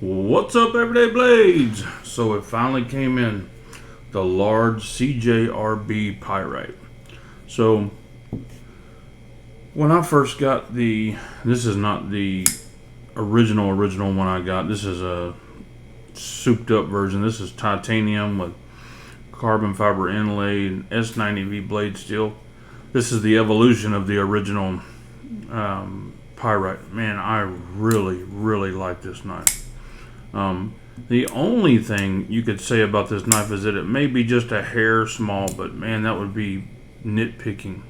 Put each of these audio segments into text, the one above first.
What's up, Everyday Blades? So it finally came in, the large CJRB Pyrite. So when I first got this is not the original one I got. This is a souped up version. This is titanium with carbon fiber inlay and S90V blade steel. This is the evolution of the original Pyrite. Man, I really like this knife. The only thing you could say about this knife is that it may be just a hair small, but man, that would be nitpicking.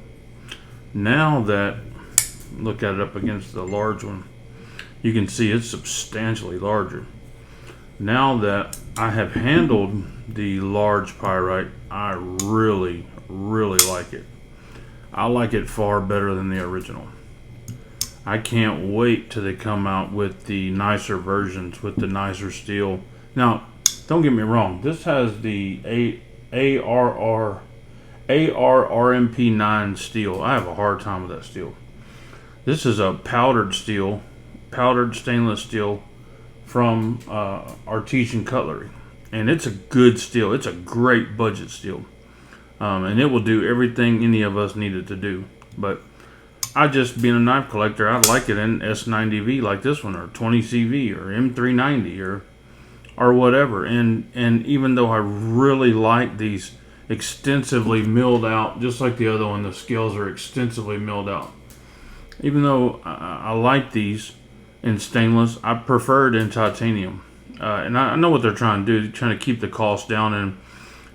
Now that, look at it up against the large one, you can see it's substantially larger. Now that I have handled the large Pyrite, I really like it. I like it far better than the original. I can't wait till they come out with the nicer versions with the nicer steel. Now, don't get me wrong. This has the ARRMP9 steel. I have a hard time with that steel. This is a powdered stainless steel from Artesian Cutlery. And it's a good steel. It's a great budget steel. And it will do everything any of us need it to do. But I just, being a knife collector, I like it in S90V like this one, or 20CV, or M390, or whatever. And even though I really like these extensively milled out, just like the other one, the scales are extensively milled out. Even though I like these in stainless, I prefer it in titanium. And I know what they're trying to do. They're trying to keep the cost down. And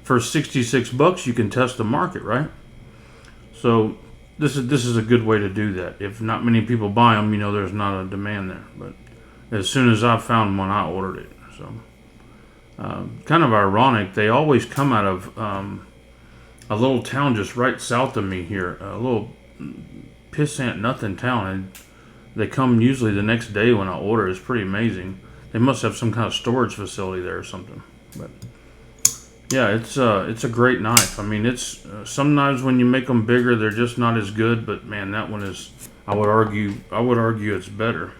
for $66, you can test the market, right? So this is a good way to do that. If not many people buy them, you know there's not a demand there. But as soon as I found one, I ordered it. So kind of ironic. They always come out of a little town just right south of me here, a little pissant nothing town, and they come usually the next day when I order. It's pretty amazing. They must have some kind of storage facility there or something. But yeah, it's a great knife. I mean, it's some knives when you make them bigger, they're just not as good. But man, that one is. I would argue it's better.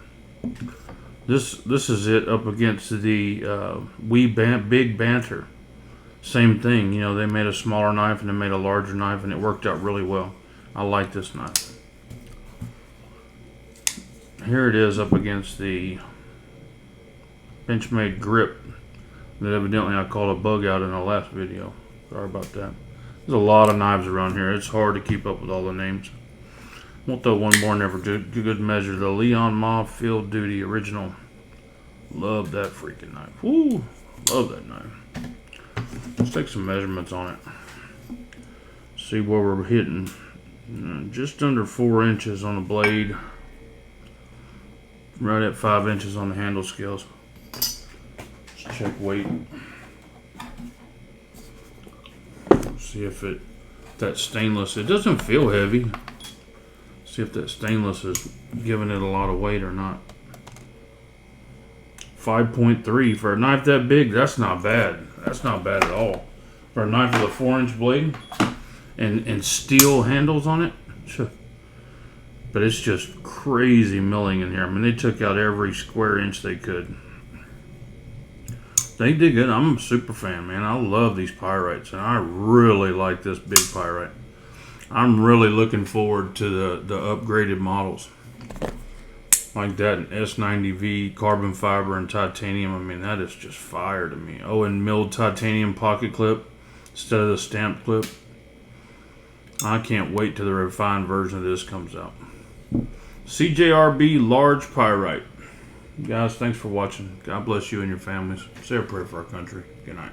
This is it up against the Big Banter. Same thing. You know, they made a smaller knife and they made a larger knife, and it worked out really well. I like this knife. Here it is up against the Benchmade grip that evidently I called a bug out in the last video. Sorry about that. There's a lot of knives around here. It's hard to keep up with all the names. We'll throw one more in for good measure. The Leon Ma Field Duty Original. Love that freaking knife. Woo! Love that knife. Let's take some measurements on it. See where we're hitting. Just under 4 inches on the blade. Right at 5 inches on the handle scales. Check weight. See if that stainless, it doesn't feel heavy. See if that stainless is giving it a lot of weight or not. 5.3 for a knife that big. That's not bad. That's not bad at all. For a knife with a 4-inch blade and steel handles on it. But it's just crazy milling in here. I mean, they took out every square inch they could. They did good. I'm a super fan, man. I love these Pyrites, and I really like this big Pyrite. I'm really looking forward to the upgraded models. Like that in S90V, carbon fiber, and titanium. I mean, that is just fire to me. Oh, and milled titanium pocket clip instead of the stamped clip. I can't wait till the refined version of this comes out. CJRB large Pyrite. Guys, thanks for watching. God bless you and your families. Say a prayer for our country. Good night.